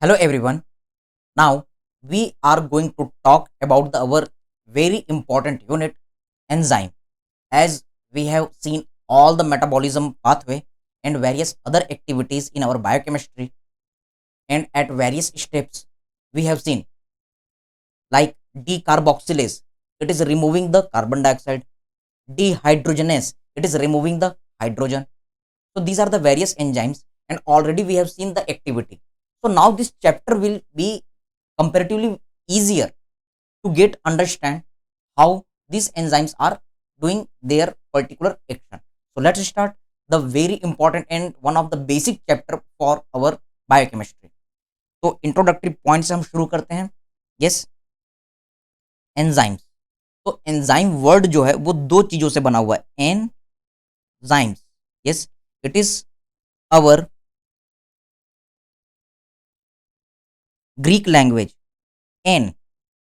Hello everyone. Now we are going to talk about our very important unit enzyme, as we have seen all the metabolism pathway and various other activities in our biochemistry, and at various steps we have seen like decarboxylase, it is removing the carbon dioxide. Dehydrogenase, it is removing the hydrogen. So these are the various enzymes, and already we have seen the activity. So now this chapter will be comparatively easier to get understand how these enzymes are doing their particular action. So let's start the very important and one of the basic chapter for our biochemistry. तो introductory point से हम शुरू करते हैं. Yes, enzymes. तो enzyme word जो है वो दो चीजों से बना हुआ है. Enzymes, yes, it is our Greek language. En,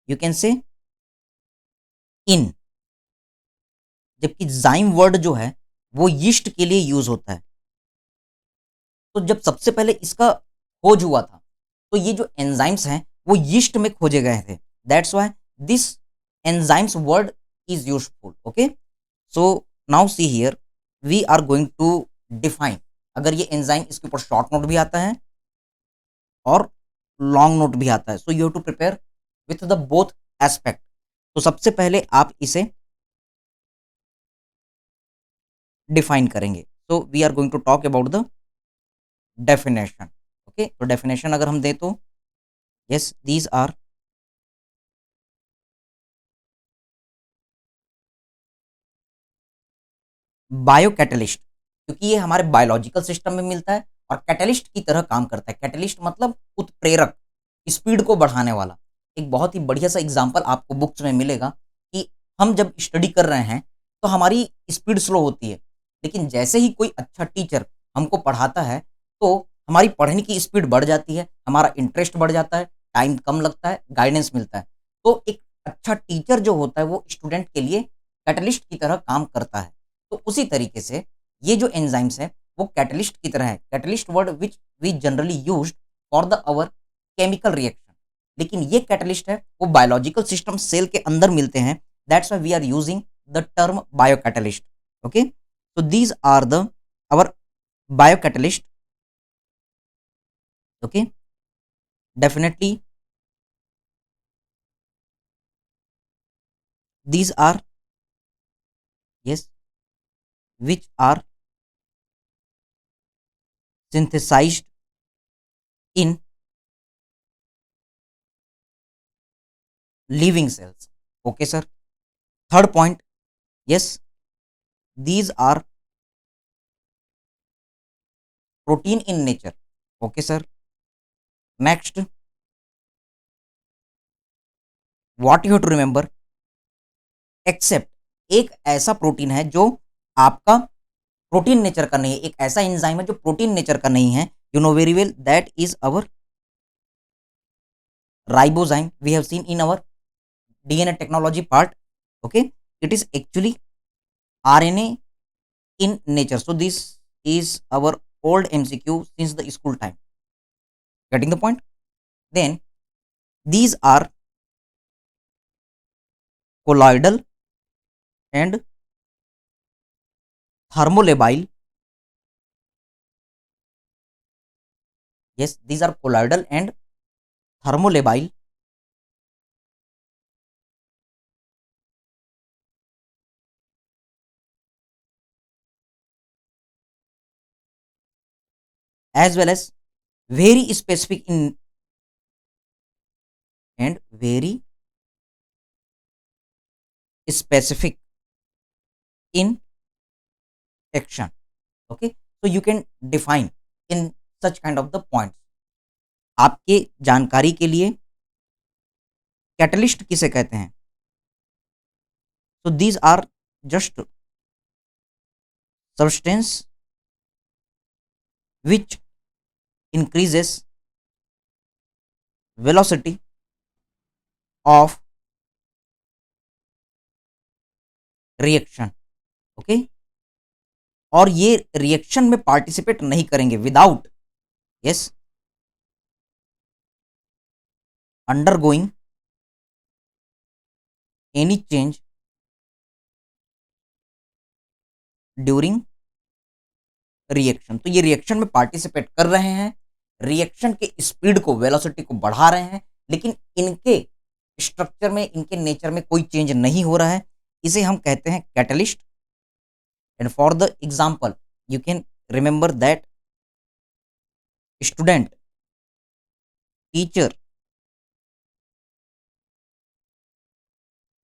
you can say in. जबकि जाइम वर्ड जो है वो यीस्ट के लिए यूज होता है. तो जब सबसे पहले इसका खोज हुआ था तो ये जो एंजाइम्स हैं वो यीस्ट में खोजे गए थे. That's why this enzymes word is useful. Okay, so now see here we are going to define. अगर ये एंजाइम, इसके ऊपर शॉर्ट नोट भी आता है और लॉन्ग नोट भी आता है, so you have to prepare with the both aspect. तो सबसे पहले आप इसे डिफाइन करेंगे. So we are going to talk about the definition. Okay, तो डेफिनेशन अगर हम दें तो yes, these are bio catalyst, क्योंकि ये हमारे बायोलॉजिकल सिस्टम में मिलता है और कैटलिस्ट की तरह काम करता है. कैटलिस्ट मतलब उत्प्रेरक, स्पीड को बढ़ाने वाला. एक बहुत ही बढ़िया सा एग्जांपल आपको बुक्स में मिलेगा कि हम जब स्टडी कर रहे हैं तो हमारी स्पीड स्लो होती है, लेकिन जैसे ही कोई अच्छा टीचर हमको पढ़ाता है तो हमारी पढ़ने की स्पीड बढ़ जाती है, हमारा इंटरेस्ट बढ़ जाता है, टाइम कम लगता है, गाइडेंस मिलता है. तो एक अच्छा टीचर जो होता है वो स्टूडेंट के लिए कैटलिस्ट की तरह काम करता है. तो उसी तरीके से ये जो एंजाइम्स है वो कैटलिस्ट की तरह है. Catalyst word which we generally used for the our chemical reaction, लेकिन ये कैटलिस्ट है वो बायोलॉजिकल सिस्टम सेल के अंदर मिलते हैं. That's why we are using the term biocatalyst. Okay, so these are the our biocatalyst. Okay, definitely these are, yes, which are synthesized in living cells. Okay sir. Third point, yes, these are protein in nature. Okay sir. Next, what you have to remember, except, एक ऐसा protein है जो आपका protein nature का नहीं है, एक ऐसा एंजाइम है जो प्रोटीन नेचर का नहीं है. You know very well that is our ribozyme. We have seen in our DNA technology part. Okay, it is actually RNA in nature. So this is our old MCQ since the school time. Getting the point? Then these are colloidal and thermolabile. Yes, these are colloidal and thermolabile as well as very specific in and very specific in action. Okay, so you can define in such kind of the points. आपके जानकारी के लिए catalyst किसे कहते हैं? So these are just substance which increases velocity of reaction. Okay, और ये reaction में पार्टिसिपेट नहीं करेंगे without, yes, undergoing any change during reaction. तो ये रिएक्शन में पार्टिसिपेट कर रहे हैं, रिएक्शन के स्पीड को, वेलोसिटी को बढ़ा रहे हैं, लेकिन इनके स्ट्रक्चर में, इनके नेचर में कोई चेंज नहीं हो रहा है। इसे हम कहते हैं catalyst. And for the example you can remember that student, teacher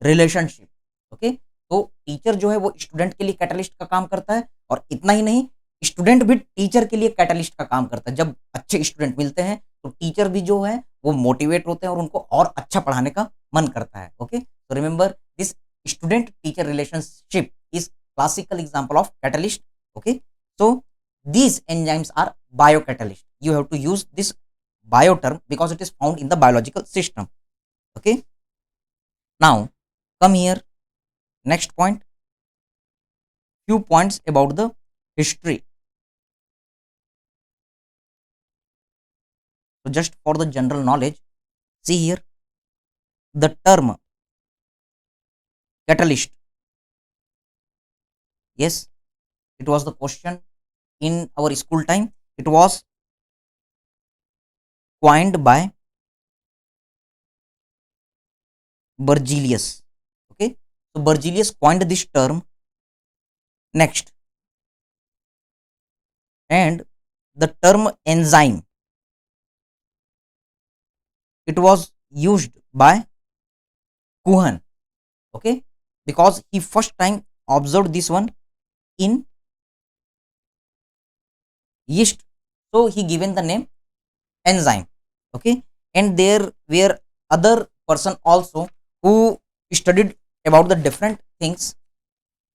relationship. Okay, तो टीचर जो है वो स्टूडेंट के लिए कैटलिस्ट का काम करता है, और इतना ही नहीं, स्टूडेंट भी टीचर के लिए कैटलिस्ट का काम करता है। जब अच्छे स्टूडेंट मिलते हैं तो टीचर भी जो है वो मोटिवेट होते हैं और उनको और अच्छा पढ़ाने का मन करता है। ओके, तो remember this student teacher relationship is classical example of catalyst. Okay, so these enzymes are biocatalyst. You have to use this bio term because it is found in the biological system. Okay, now come here, next point, few points about the history. So just for the general knowledge, see here the term catalyst. Yes, it was the question in our school time. It was coined by Berzelius. Okay, so Berzelius coined this term. Next, and the term enzyme, it was used by Kuhan. Okay, because he first time observed this one in yeast, so he given the name enzyme. Okay, and there were other person also who studied about the different things,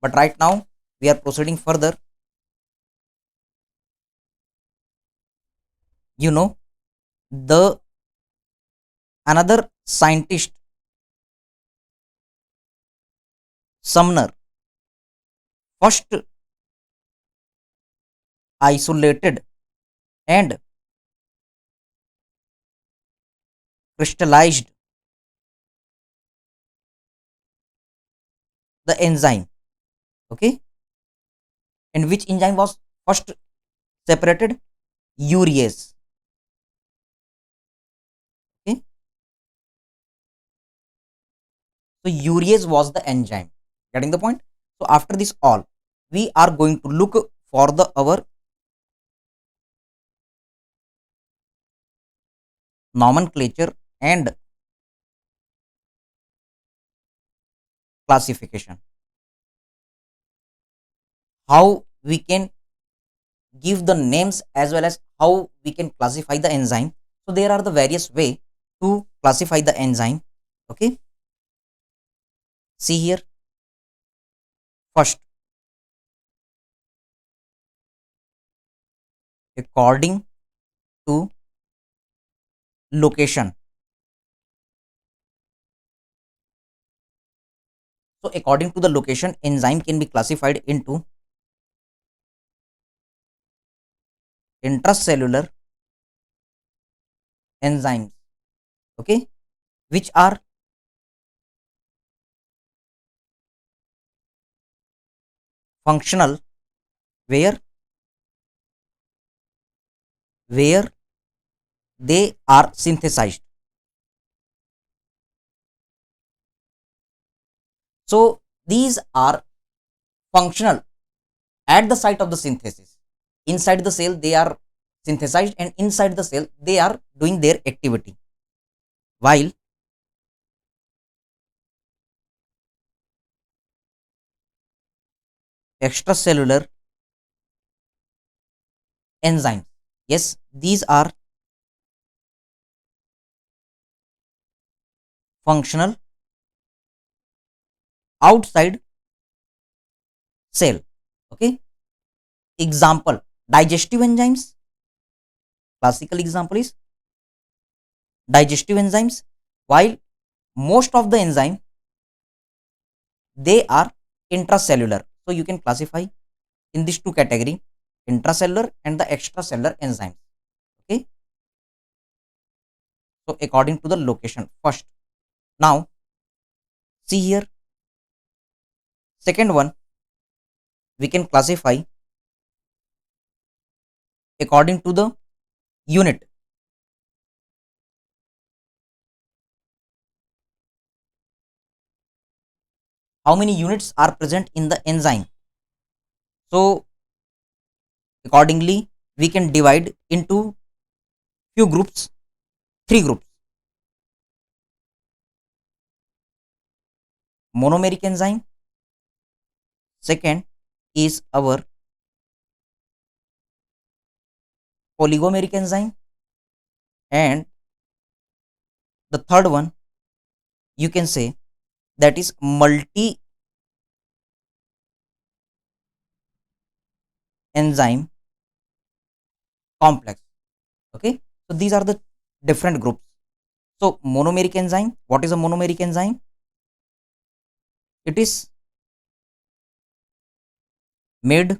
but right now we are proceeding further. You know, the another scientist, Sumner, first isolated and crystallized the enzyme. Okay, and which enzyme was first separated? Urease. Okay, so urease was the enzyme. Getting the point? So after this all, we are going to look for the our nomenclature and classification. How we can give the names as well as how we can classify the enzyme. So there are the various way to classify the enzyme. Okay, see here. First, according to location. So according to the location, enzyme can be classified into intracellular enzymes. Okay, which are functional, where they are synthesized. So these are functional at the site of the synthesis. Inside the cell they are synthesized, and inside the cell they are doing their activity. While extracellular enzymes, yes, these are functional outside cell. Okay, example, digestive enzymes. Classical example is digestive enzymes. While most of the enzyme they are intracellular, so you can classify in these two category, intracellular and the extracellular enzymes. Okay, So according to the location first. Now see here, second one, we can classify according to the unit. How many units are present in the enzyme? So accordingly, we can divide into few groups, three groups. Monomeric enzyme, second is our oligomeric enzyme, and the third one you can say that is multi enzyme complex. Okay, so these are the different groups. So monomeric enzyme, what is a monomeric enzyme? It is made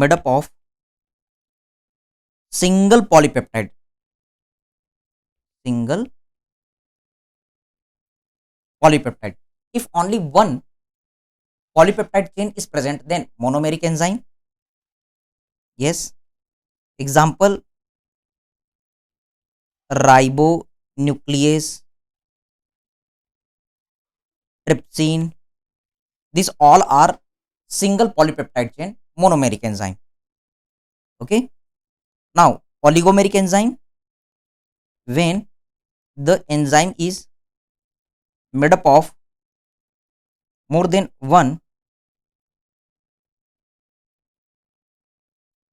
up of single polypeptide, single polypeptide. If only one polypeptide chain is present, then monomeric enzyme. Yes, example ribonuclease, trypsin, these all are single polypeptide chain monomeric enzyme. Okay, now oligomeric enzyme, when the enzyme is made up of more than one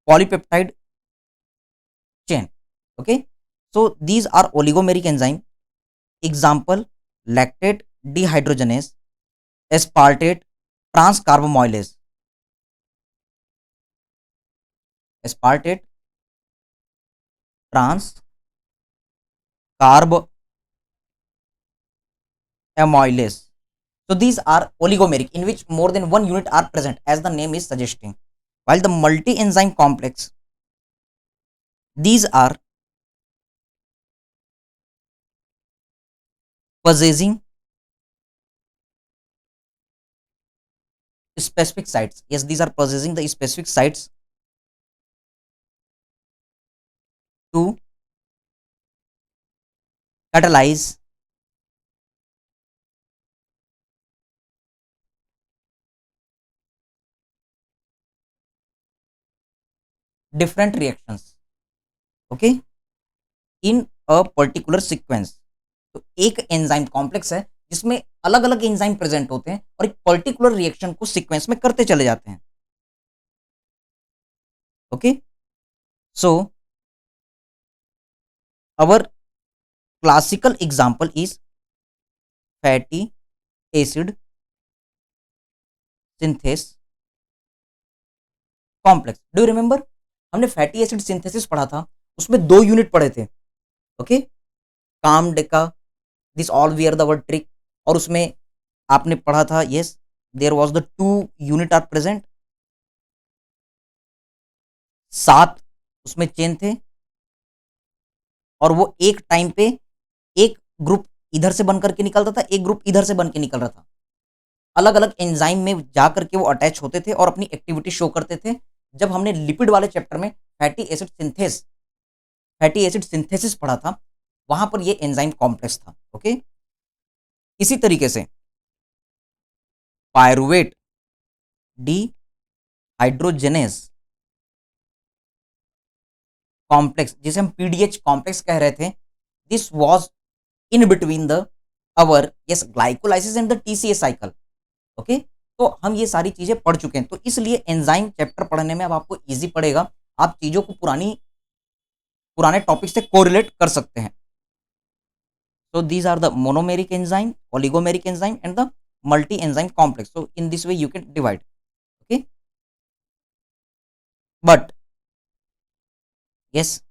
polypeptide chain. Okay, so these are oligomeric enzyme. Example lactate dehydrogenase, aspartate transcarbamylase, aspartate transcarbamylase. So these are oligomeric, in which more than one unit are present, as the name is suggesting. While the multi-enzyme complex, these are possessing specific sites. Yes, these are possessing the specific sites to catalyze different reactions. Okay, in a particular sequence. तो एक enzyme complex है जिसमें अलग अलग enzyme present होते हैं और एक पर्टिकुलर रिएक्शन को सीक्वेंस में करते चले जाते हैं. Okay, so our classical example is fatty acid synthase complex. Do you remember? हमने फैटी एसिड सिंथेसिस पढ़ा था, उसमें दो यूनिट पढ़े थे. ओके, काम डेका, this all were the word trick, और उसमें आपने पढ़ा था, yes there was the two unit are present, 7 उसमें चेन थे, और वो एक टाइम पे एक ग्रुप इधर से बन करके निकलता था, एक ग्रुप इधर से बन के निकल रहा था. अलग अलग एंजाइम में जा करके वो अटैच होते थे और अपनी एक्टिविटी शो करते थे. जब हमने लिपिड वाले चैप्टर में फैटी एसिड सिंथेसिस पढ़ा था, वहां पर ये एंजाइम कॉम्प्लेक्स था. ओके, इसी तरीके से पायरुवेट डी हाइड्रोजेनेस कॉम्प्लेक्स, जिसे हम पीडीएच कॉम्प्लेक्स कह रहे थे, this was in between the our yes glycolysis and the TCA cycle. Okay, तो हम ये सारी चीजें पढ़ चुके हैं, तो इसलिए एंजाइम चैप्टर पढ़ने में अब आपको इजी पड़ेगा. आप चीजों को पुराने टॉपिक से कोरिलेट कर सकते हैं. So these are the monomeric enzyme, oligomeric enzyme, and the multi-enzyme complex. So in this way you can divide. Okay, but yes,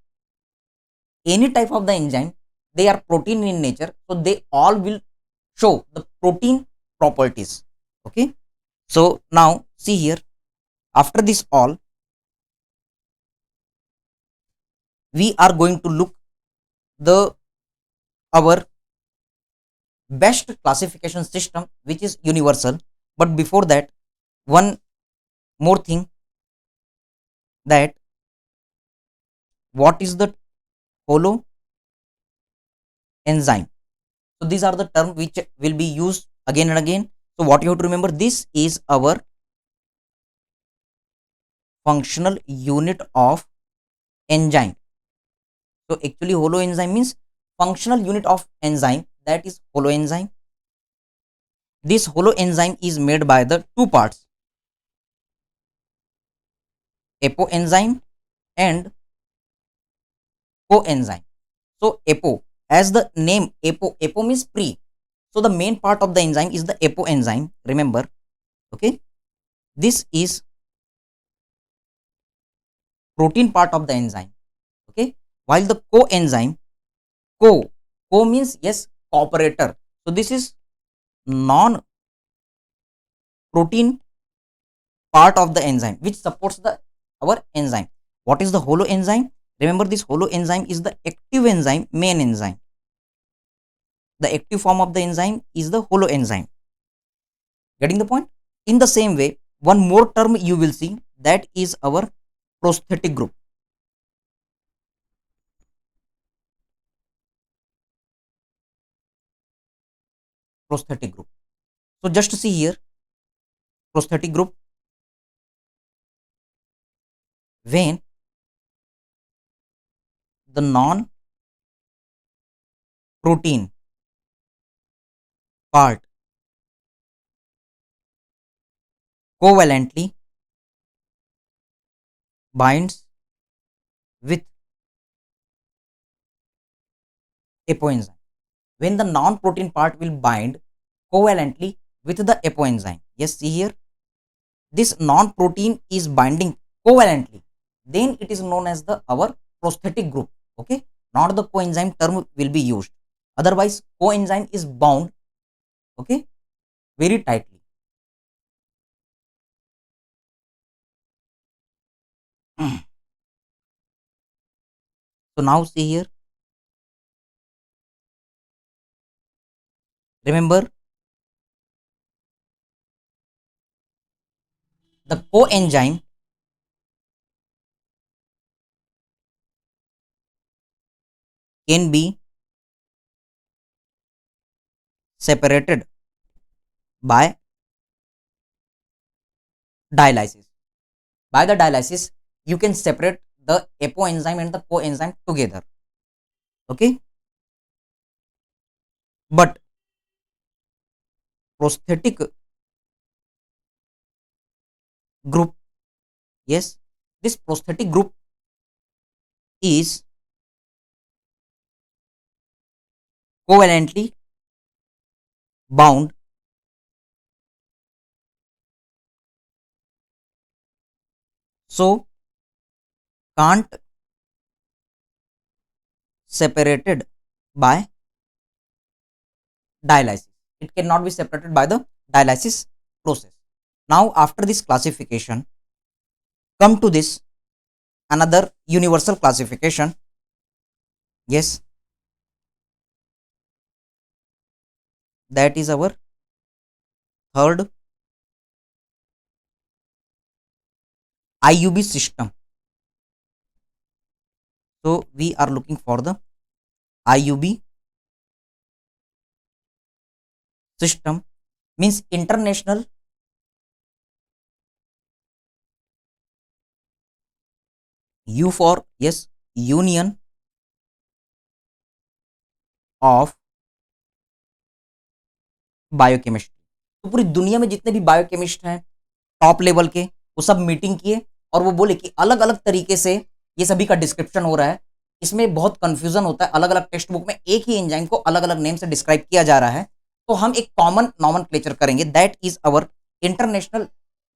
any type of the enzyme, they are protein in nature, so they all will show the protein properties. Okay, so now see here, after this all, we are going to look the our best classification system which is universal. But before that, one more thing, that what is the holo enzyme. So these are the terms which will be used again and again. So what you have to remember, this is our functional unit of enzyme. So actually holo enzyme means functional unit of enzyme, that is holo enzyme. This holo enzyme is made by the two parts, apo enzyme and coenzyme. So apo, as the name apo means pre. So the main part of the enzyme is the apo enzyme. Remember, okay, this is protein part of the enzyme. Okay, while the coenzyme, co means yes cooperator. So this is non protein part of the enzyme which supports the our enzyme. What is the holo enzyme? Remember, this holo enzyme is the active enzyme, main enzyme. The active form of the enzyme is the holo enzyme. Getting the point? In the same way, one more term you will see, that is our prosthetic group. Prosthetic group. So just see here, prosthetic group, when the non protein part covalently binds with apoenzyme. When the non-protein part will bind covalently with the apoenzyme. Yes, see here, this non-protein is binding covalently, then it is known as the our prosthetic group. Okay, not the coenzyme term will be used. Otherwise, coenzyme is bound, okay, very tightly. So now see here, remember, the coenzyme can be separated by dialysis. By the dialysis, you can separate the apoenzyme and the coenzyme together. Okay, but prosthetic group, yes, this prosthetic group is covalently bound so can't separated by dialysis. It cannot be separated by the dialysis process. Now after this classification, come to this another universal classification. Yes, that is our third IUB system. So we are looking for the IUB system, means international U for yes union of biochemistry. तो पूरी दुनिया में जितने भी biochemist हैं top level के, वो सब मीटिंग किए और वो बोले कि अलग अलग तरीके से ये सभी का डिस्क्रिप्शन हो रहा है, इसमें बहुत कंफ्यूजन होता है, अलग अलग टेक्स्ट बुक में एक ही एंजाइम को अलग अलग नेम से डिस्क्राइब किया जा रहा है. तो हम एक कॉमन नॉमेनक्लेचर करेंगे, that is our International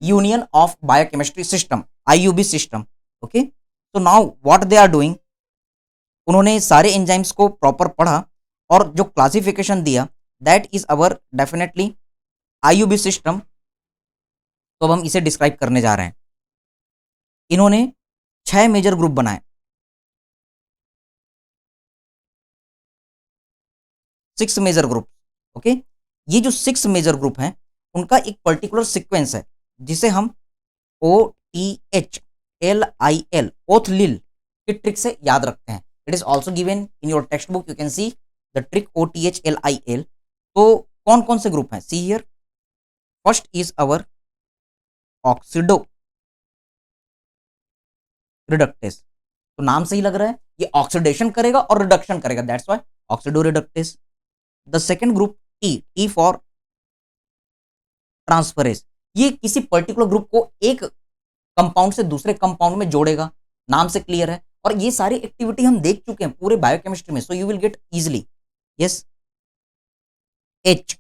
Union of Biochemistry system, IUB system. Okay, तो now what they are doing, उन्होंने सारे एंजाइम्स को प्रॉपर पढ़ा और जो क्लासिफिकेशन दिया, that is our definitely IUB system. तो अब हम इसे डिस्क्राइब करने जा रहे हैं. इन्होंने 6 मेजर ग्रुप बनाए. 6 मेजर ग्रुप। ओके, ये जो 6 मेजर ग्रुप हैं उनका एक पर्टिकुलर सीक्वेंस है जिसे हम OTHLIL ओथलिल की ट्रिक से याद रखते हैं। It is also given in your text book, you can see the trick OTHLIL। तो कौन कौन से ग्रुप हैं, see here. First is our oxido reductase. तो नाम से ही लग रहा है ये ऑक्सीडेशन करेगा और रिडक्शन करेगा, that's why oxido reductase. The second group T for transferase. ये किसी पर्टिकुलर ग्रुप को एक कंपाउंड से दूसरे कंपाउंड में जोड़ेगा, नाम से क्लियर है। और ये सारी एक्टिविटी हम देख चुके हैं पूरे बायोकेमिस्ट्री में, so you will get easily. Yes, H.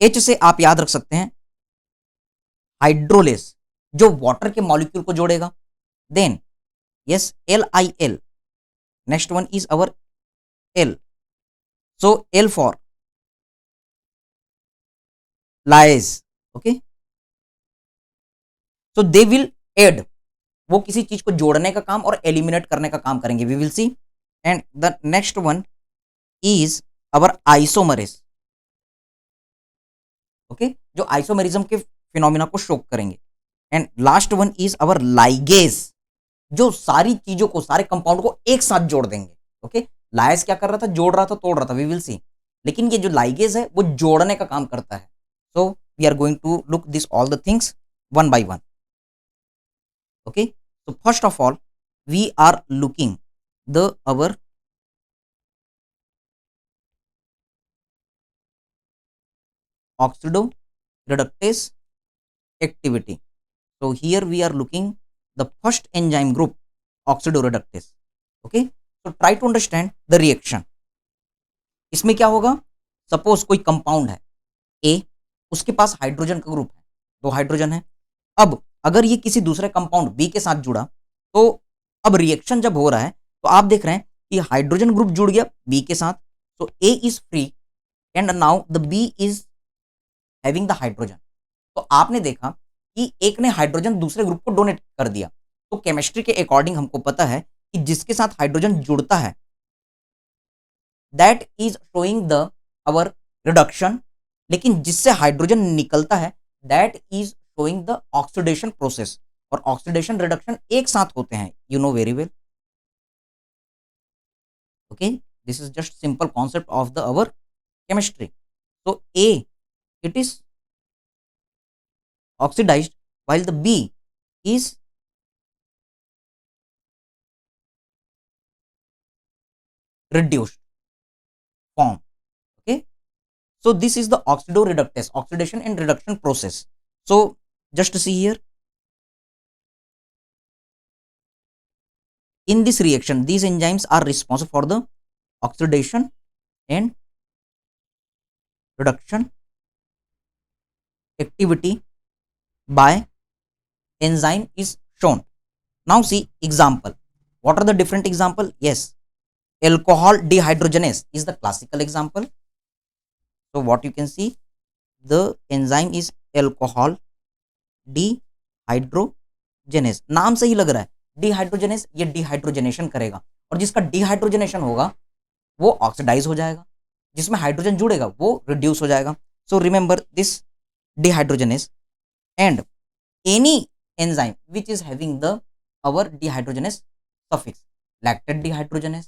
H से आप याद रख सकते हैं हाइड्रोलेस, जो वाटर के मॉलिक्यूल को जोड़ेगा। Then yes, LIL, next one is our L. So L for lyase. Okay, so they will add, वो किसी चीज को जोड़ने का काम और एलिमिनेट करने का काम करेंगे, we will see. And the next one is our isomerase. Okay, जो आइसोमेरिज्म के फिनोमिना को शो करेंगे। And last one is our ligase, जो सारी चीजों को, सारे कंपाउंड को एक साथ जोड़ देंगे। ओके, लाइज क्या कर रहा था, जोड़ रहा था, तोड़ रहा था, वी विल सी। लेकिन ये जो लाइगेज है वो जोड़ने का काम करता है। So we are going to look this all the things one by one. Okay, so first of all we are looking the our oxido reductase activity. So here we are looking the first enzyme group, oxido reductase. Okay, so try to understand the reaction. इसमें क्या होगा, suppose कोई compound है ए, उसके पास hydrogen का group है, 2 hydrogen है। अब अगर ये किसी दूसरे कंपाउंड बी के साथ जुड़ा, तो अब रिएक्शन जब हो रहा है तो आप देख रहे हैं कि हाइड्रोजन ग्रुप जुड़ गया बी के साथ, तो A is free and now the B is having the hydrogen. तो आपने देखा कि एक ने हाइड्रोजन दूसरे ग्रुप को डोनेट कर दिया। तो केमिस्ट्री के अकॉर्डिंग हमको पता है कि जिसके साथ हाइड्रोजन जुड़ता है that is showing the our reduction, लेकिन जिससे हाइड्रोजन निकलता है that is showing the oxidation process. और ऑक्सीडेशन रिडक्शन एक साथ होते हैं, you know very well. Okay, this is just simple concept of the our chemistry. तो A it is oxidised while the B is reduced form. Okay, so this is the oxidoreductase, oxidation and reduction process. So just see here, in this reaction these enzymes are responsible for the oxidation and reduction activity by enzyme is shown. Now see example. What are the different example? Yes, alcohol dehydrogenase is the classical example. So what you can see, the enzyme is alcohol dehydrogenase. नाम से ही लग रहा है dehydrogenase, ये dehydrogenation करेगा, और जिसका dehydrogenation होगा वो ऑक्सीडाइज हो जाएगा, जिसमें हाइड्रोजन जुड़ेगा वो रिड्यूस हो जाएगा। So remember this dehydrogenase and any enzyme which is having the our dehydrogenase suffix, lactate dehydrogenase,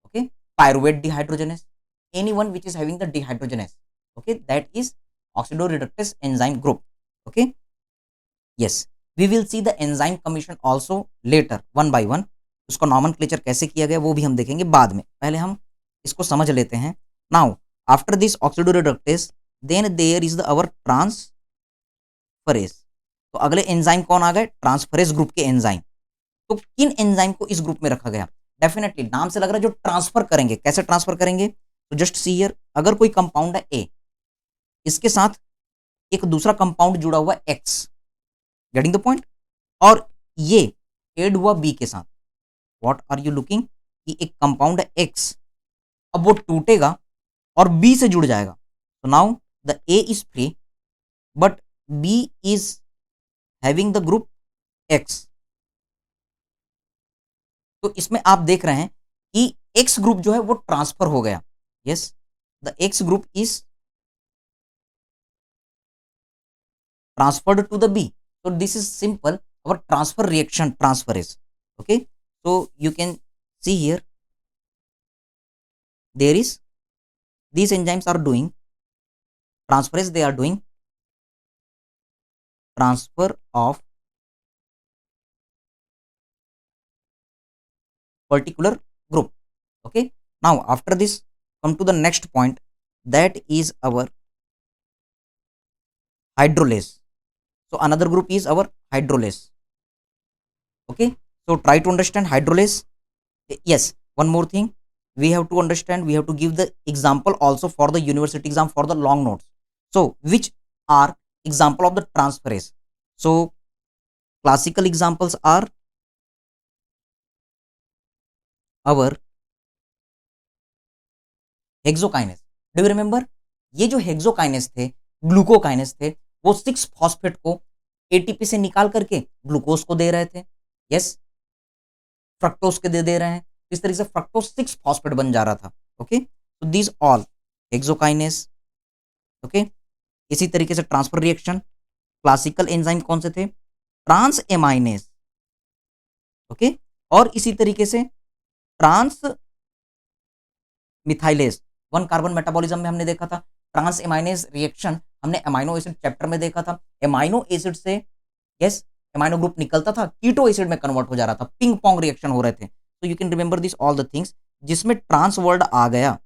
okay, pyruvate dehydrogenase, anyone which is having the dehydrogenase, okay, that is oxidoreductase enzyme group. Okay, yes, we will see the enzyme commission also later one by one. उसको nomenclature कैसे किया गया वो भी हम देखेंगे बाद में, पहले हम इसको समझ लेते हैं। now after this oxidoreductase then there is the our transferase. तो अगले एंजाइम कौन आ गए, ट्रांसफरेज ग्रुप के एंजाइम। तो किन एंजाइम को इस ग्रुप में रखा गया, डेफिनेटली नाम से लग रहा है जो ट्रांसफर करेंगे। कैसे ट्रांसफर करेंगे, तो जस्ट सी हियर, अगर कोई कंपाउंड है ए, इसके साथ एक दूसरा कंपाउंड जुड़ा हुआ है एक्स, गेटिंग द पॉइंट, और ये एड हुआ बी के साथ, व्हाट आर यू लुकिंग, कि एक कंपाउंड है एक्स, अब वो टूटेगा और बी से जुड़ जाएगा। तो now the A is free but B is having the group X। तो इसमें आप देख रहे हैं कि X ग्रुप जो है वो ट्रांसफर हो गया, Yes, the X group is transferred to the B. So this is simple. Our transfer reaction transferase. Okay. So you can see here there is these enzymes are doing transferase. They are doing transfer of particular group. Okay. Now after this, come to the next point. That is our hydrolase. So another group is our hydrolase. Okay. So try to understand hydrolase. Yes. One more thing we have to understand. We have to give the example also for the university exam for the long notes. So which are example of the transferase? So classical examples are our hexokinase. Do you remember? ये जो hexokinase थे, glucokinase थे, वो 6 phosphate को ATP से निकाल करके glucose को दे रहे थे. यस, फ्रक्टोज के दे रहे हैं. इस तरीके से फ्रक्टोज 6 फॉस्फेट बन जा रहा था. ओके, तो दिस ऑल हेक्सोकाइनेस. ओके, इसी तरीके से ट्रांसफर रिएक्शन क्लासिकल एंजाइम कौन से थे? ट्रांस एमाइनेस. ओके, और इसी तरीके से ट्रांस मिथाइलेस. वन कार्बन मेटाबॉलिज्म में हमने देखा था. ट्रांस एमाइनेस रिएक्शन हमने अमाइनो एसिड चैप्टर में देखा था. एमाइनो एसिड से यस एमाइनो ग्रुप निकलता था, कीटो एसिड में कन्वर्ट हो जा रहा था, पिंग पोंग रिएक्शन हो रहे थे. तो you can remember this all the things. जिसमें ट्रांस वर्ड आ गया,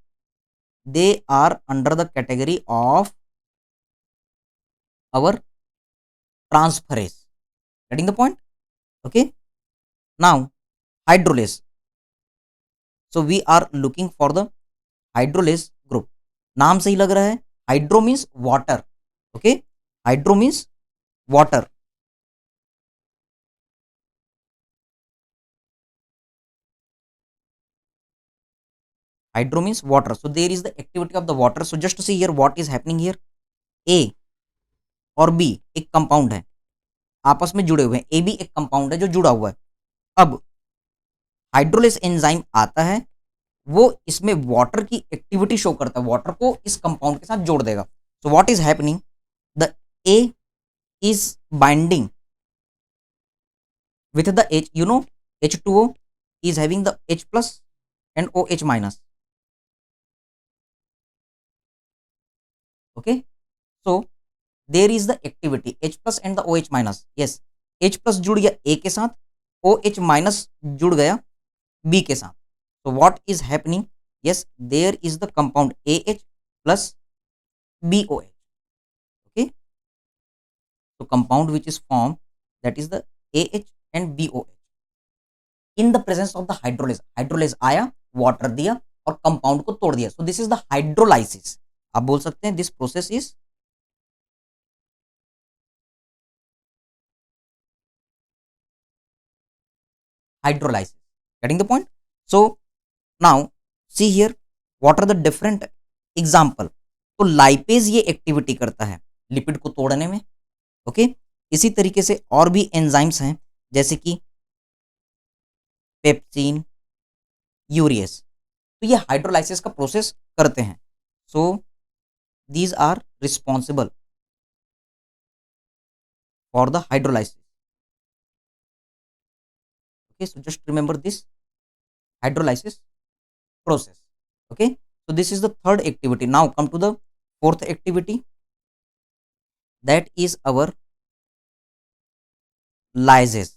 they are under the category of our transferase. Getting the point? Okay. Now hydrolase. So we are looking for the hydrolase group. नाम सही लग रहा है. Hydro means water. Okay, hydro means water. Hydro means water. So there is the activity of the water. So just to see here what is happening here. A और B एक compound है, आपस में जुड़े हुए हैं. ए बी एक compound है जो जुड़ा हुआ है. अब हाइड्रोलेस एंजाइम आता है, वो इसमें वाटर की एक्टिविटी शो करता है, वाटर को इस कंपाउंड के साथ जोड़ देगा. सो what is happening? The A is binding with the H, you know, H2O is having the H plus and OH minus. Okay, so there is the activity H plus and the OH minus. Yes, H plus जुड़ गया A के साथ, OH minus जुड़ गया B के साथ. So what is happening? Yes, there is the compound AH plus BOH. Okay, so compound which is formed, that is the AH and BOH in the presence of the hydrolase. Hydrolase आया, water दिया और compound को तोड़ दिया. So this is the hydrolysis. आप बोल सकते हैं this process is hydrolysis. Getting the point? So now see here what are the different example. तो लाइपेज ये एक्टिविटी करता है लिपिड को तोड़ने में. ओके, इसी तरीके से और भी एंजाइम्स हैं जैसे कि पेप्सिन, यूरियस. तो ये हाइड्रोलाइसिस का प्रोसेस करते हैं. So these are responsible for the hydrolysis. Okay, so just remember this hydrolysis process. Okay, so this is the third activity. Now come to the fourth activity, that is our lysis.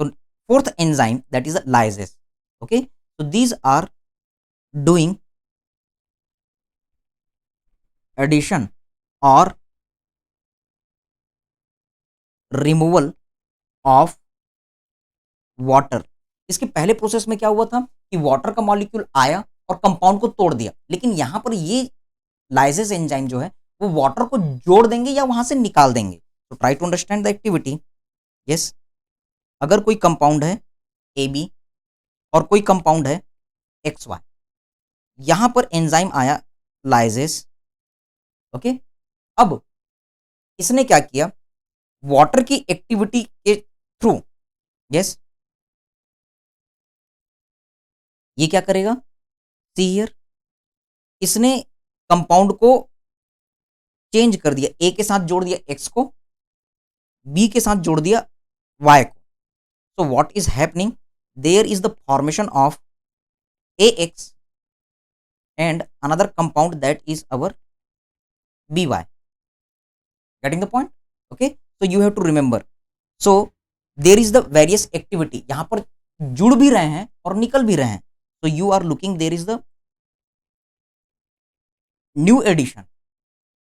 So fourth enzyme, that is the lysis. Okay, so these are doing addition or removal of water. इसके पहले process में क्या हुआ था कि water का molecule आया और कंपाउंड को तोड़ दिया, लेकिन यहां पर ये लाइसेस एंजाइम जो है वो वाटर को जोड़ देंगे या वहां से निकाल देंगे. तो try to understand the activity. Yes, अगर कोई कंपाउंड है ए बी और कोई कंपाउंड है एक्स वाई, यहां पर एंजाइम आया लाइसेस. ओके, अब इसने क्या किया, वाटर की एक्टिविटी के थ्रू यस ये क्या करेगा, सी हियर इसने कंपाउंड को चेंज कर दिया, ए के साथ जोड़ दिया एक्स को, बी के साथ जोड़ दिया वाई को. So what is happening, there is the formation of a X and another compound that is our by. Getting the point? Okay, so you have to remember. So there is the various activity, यहां पर जुड़ भी रहे हैं और निकल भी रहे हैं. So you are looking, there is the new addition,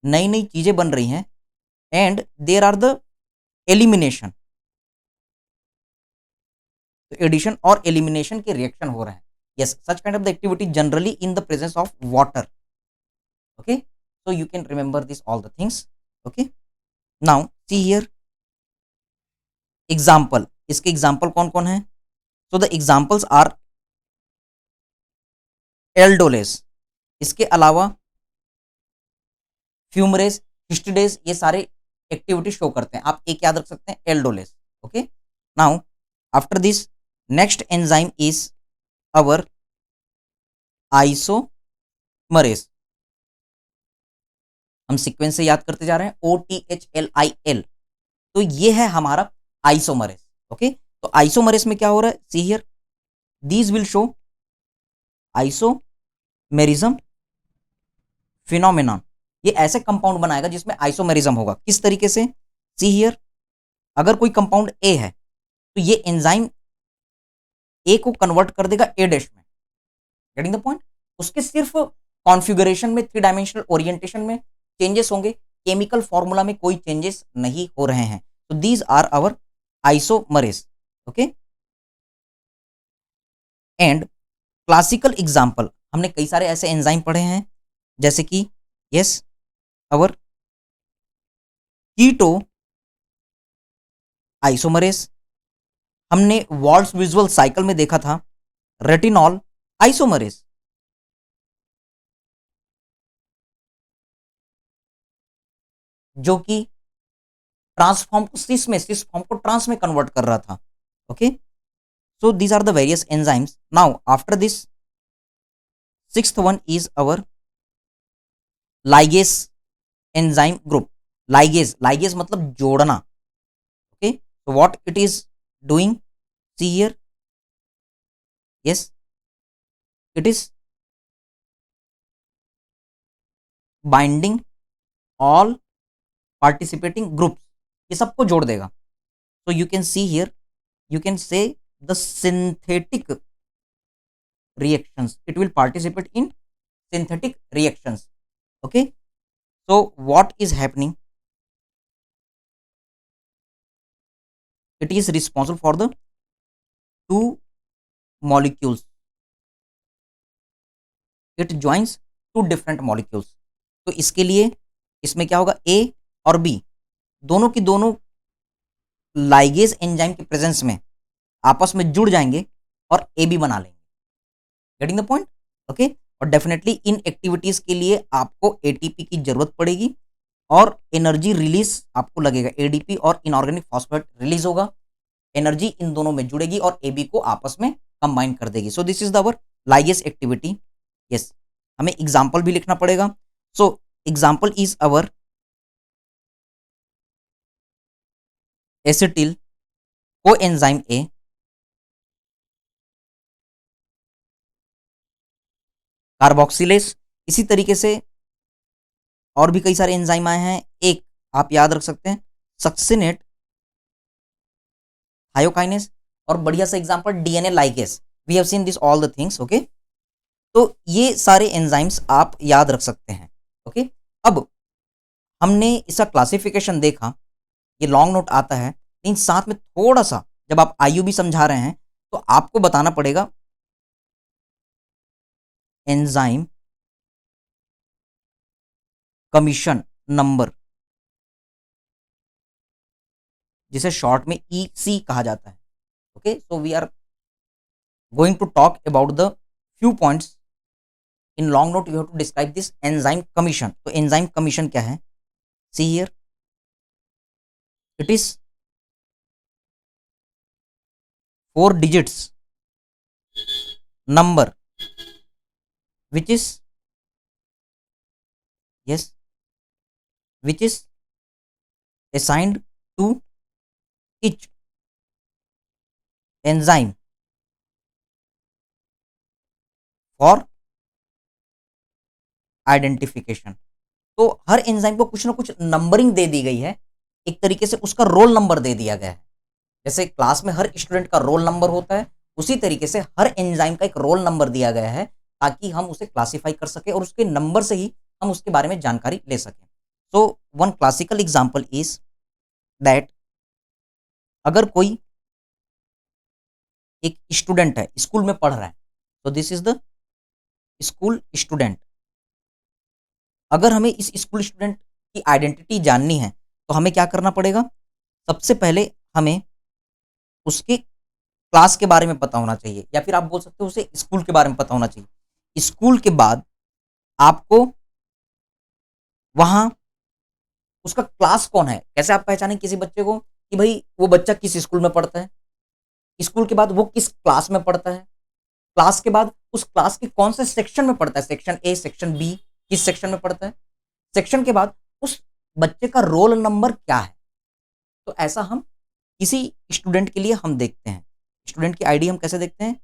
नई नई चीजें बन रही हैं, and there are the elimination, तो एडिशन और एलिमिनेशन के रिएक्शन हो रहे हैं. Yes, such kind of the activity generally in the presence of water. Okay, so you can remember this all the things. Okay, now see here example. इसके example कौन कौन है? So the examples are aldolase, इसके अलावा फ्यूमरेस, हिस्टिडेस, ये सारे activity show करते हैं. आप एक याद रख सकते हैं, aldolase. Okay, now after this next enzyme is our isomerase. हम सीक्वेंस से याद करते जा रहे हैं, OTHLIL. तो ये है हमारा आइसोमरेस. ओके, तो आइसोमरेस में क्या हो रहा है? See here, these will show isomerism phenomenon. ये ऐसे कंपाउंड बनाएगा जिसमें आइसोमेरिज्म होगा. किस तरीके से? सी हियर, अगर कोई कंपाउंड ए है तो ये एंजाइम ए को कन्वर्ट कर देगा ए डैश में. Getting the point? उसके सिर्फ कॉन्फ़िगरेशन में, 3 डायमेंशनल ओरिएंटेशन में चेंजेस होंगे, केमिकल फॉर्मूला में कोई चेंजेस नहीं हो रहे हैं. तो these are our isomerase. Okay, and classical example, हमने कई सारे ऐसे एंजाइम पढ़े हैं, जैसे कि यस अवर कीटो आइसोमरेस. हमने वॉल्स विजुअल साइकिल में देखा था रेटिनॉल आइसोमरेस. जो कि ट्रांसफॉर्म को सिस में, सिस फॉर्म को ट्रांस में कन्वर्ट कर रहा था. Okay, so these are the various enzymes. Now after this sixth one is our ligase enzyme group. Ligase, ligase मतलब जोड़ना. Okay, so what it is doing, see here, yes, it is binding all participating groups. ये सबको जोड़ देगा. so you can see here, you can say the synthetic reactions, it will participate in synthetic reactions. Okay, so what is happening, it is responsible for the 2 molecules, it joins 2 different molecules. तो इसके लिए इसमें क्या होगा, ए और B दोनों की दोनों लाइगेज एंजाइम के प्रेजेंस में आपस में जुड़ जाएंगे और ए बी बना लेंगे. Getting the point? ओके, और डेफिनेटली इन एक्टिविटीज के लिए आपको एटीपी की जरूरत पड़ेगी और एनर्जी रिलीज आपको लगेगा. एडीपी और इनऑर्गेनिक फॉस्फेट रिलीज होगा, एनर्जी इन दोनों में जुड़ेगी और एबी को आपस में कंबाइन कर देगी. So this is the our ligase activity. Yes, हमें एग्जाम्पल भी लिखना पड़ेगा. So example is our acetyl coenzyme A, carboxylase. इसी तरीके से और भी कई सारे एंजाइम आए हैं. एक आप याद रख सकते हैं, सक्सिनेट थायोकाइनेस, और बढ़िया सा example DNA ligase. We have seen this all the things. Okay, तो ये सारे एंजाइम्स आप याद रख सकते हैं. ओके, अब हमने इसका क्लासिफिकेशन देखा, ये लॉन्ग नोट आता है, लेकिन साथ में थोड़ा सा जब आप आईयूबी समझा रहे हैं तो आपको बताना पड़ेगा एंजाइम कमीशन नंबर, जिसे शॉर्ट में ईसी कहा जाता है. Okay, so we are going to talk about the few points in long note. You have to describe this enzyme commission. तो एंजाइम कमीशन क्या है? See here, it is 4 digits number which is yes, which is assigned to each enzyme for identification. तो हर enzyme को कुछ ना कुछ numbering दे दी गई है, एक तरीके से उसका रोल नंबर दे दिया गया है। जैसे क्लास में हर स्टूडेंट का रोल नंबर होता है, उसी तरीके से हर एंजाइम का एक रोल नंबर दिया गया है, ताकि हम उसे क्लासिफाई कर सके और उसके नंबर से ही हम उसके बारे में जानकारी ले सकें। So one classical example is that, अगर कोई एक स्टूडेंट है, स्कूल में पढ़ रहा है, तो this is the school student. अगर हमें इस स्कूल स्टूडेंट की आइडेंटिटी जाननी है, तो हमें क्या करना पड़ेगा? सबसे पहले हमें उसके क्लास के बारे में पता होना चाहिए, या फिर आप बोल सकते हो उसे स्कूल के बारे में पता होना चाहिए। स्कूल के बाद आपको वहां उसका क्लास कौन है, कैसे आप पहचाने किसी बच्चे को कि भाई वो बच्चा किस स्कूल में पढ़ता है। स्कूल के बाद वो किस क्लास में पढ़ता है। क्लास के बाद उस क्लास के कौन से सेक्शन में पढ़ता है, सेक्शन ए, सेक्शन बी, किस सेक्शन में पढ़ता है। सेक्शन के बाद उस बच्चे का रोल नंबर क्या है। तो ऐसा हम किसी स्टूडेंट के लिए हम देखते हैं। स्टूडेंट की आईडी हम कैसे देखते हैं?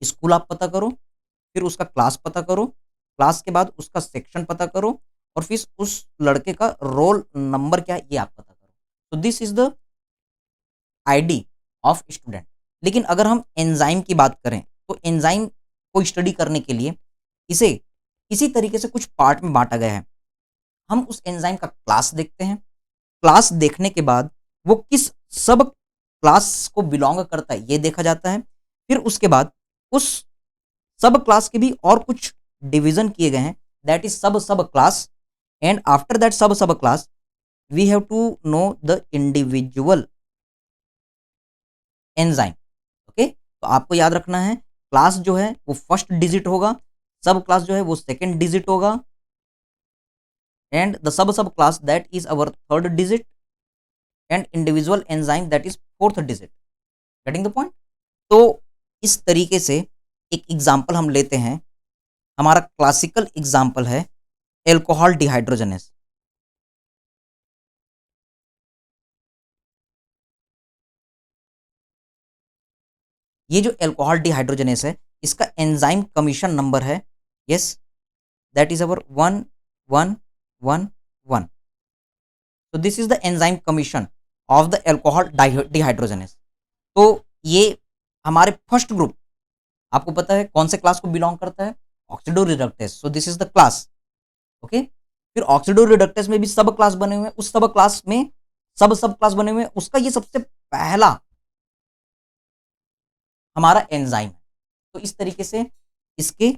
स्कूल आप पता करो, फिर उसका क्लास पता करो, क्लास के बाद उसका सेक्शन पता करो, और फिर उस लड़के का रोल नंबर क्या है ये आप पता करो। तो this is the ID of student. लेकिन अगर हम एंजाइम की बात करें, तो एंजाइम को स्टडी करने के लिए इसे इसी तरीके से कुछ पार्ट में बांटा गया है। हम उस एंजाइम का क्लास देखते हैं, क्लास देखने के बाद वो किस सब क्लास को बिलोंग करता है ये देखा जाता है। फिर उसके बाद उस सब क्लास के भी और कुछ डिवीजन किए गए हैं, दैट इज सब sub class. And after that sub sub class we have to know the individual enzyme. Okay, तो आपको याद रखना है, क्लास जो है वो फर्स्ट डिजिट होगा, सब क्लास जो है वो सेकंड डिजिट होगा, and the sub sub class that is our third digit, and individual enzyme that is fourth digit. Getting the point? तो इस तरीके से एक एग्जाम्पल हम लेते हैं। हमारा क्लासिकल एग्जाम्पल है एल्कोहल डिहाइड्रोजनेस। ये जो एल्कोहल डिहाइड्रोजनेस है, इसका एंजाइम कमीशन नंबर है, यस, दैट इज अवर 1111। तो this is the enzyme commission of the alcohol dehydrogenase. तो ये हमारे फर्स्ट ग्रुप, आपको पता है कौन से क्लास को बिलोंग करता है? Oxido reductase. So this is the class. Okay, फिर ऑक्सीडो रिडक्टेस में भी सब क्लास बने हुए हैं, उस सब क्लास में सब सब क्लास बने हुए हैं, उसका ये सबसे पहला हमारा एंजाइम है। तो इस तरीके से इसके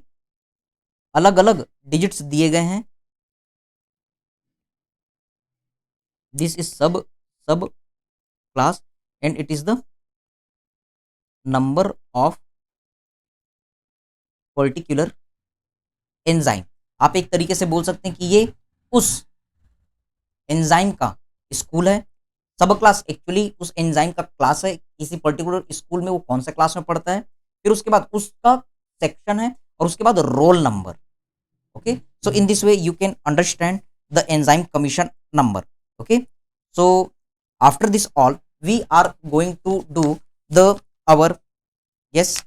अलग अलग डिजिट्स दिए गए हैं। दिस इज सब sub class and it is the number of particular enzyme. आप एक तरीके से बोल सकते हैं कि ये उस एंजाइम का स्कूल है। सब क्लास एक्चुअली उस एंजाइम का क्लास है, किसी पर्टिकुलर स्कूल में वो कौन से क्लास में पढ़ता है। फिर उसके बाद उसका सेक्शन है, और उसके बाद roll number. Okay, so in this way you can understand the enzyme commission number. Okay, so after this all we are going to do the our, yes,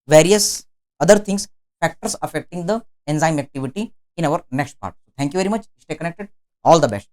various other things, factors affecting the enzyme activity in our next part. Thank you very much, stay connected, all the best.